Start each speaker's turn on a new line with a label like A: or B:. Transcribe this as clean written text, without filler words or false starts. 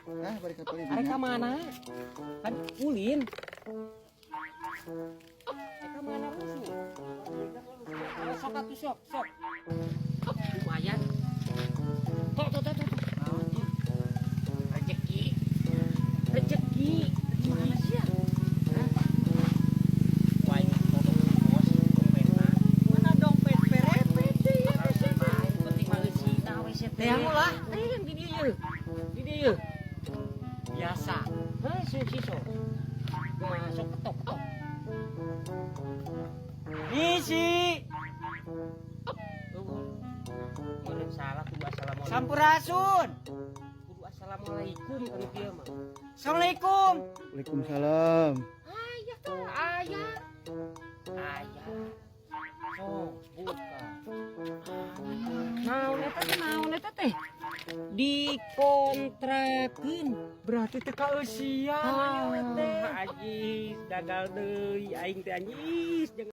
A: Hah, balik ke Palembang.
B: Arek ka mana? Kan ulin. Ka mana rusuh? Sok atuh sok. Lumayan. Tok. Rezeki. Gimana sih ya? Wae bos dompetna. Mana dompet perepet ya penting mah eusina we teh. Teh ulah. Di dieu. Biasa. Si sok. Masuk ketok. Isi. Meureun salah kudu assalamualaikum. Sampurasun. Kudu assalamualaikum kana kieu mah. Assalamualaikum.
A: Waalaikumsalam.
B: Ayah. Sok buka. Naon eta teh? Dikontrakeun berarti teh ka eusian aya teh. Ajis gagal deui aing teh anjis.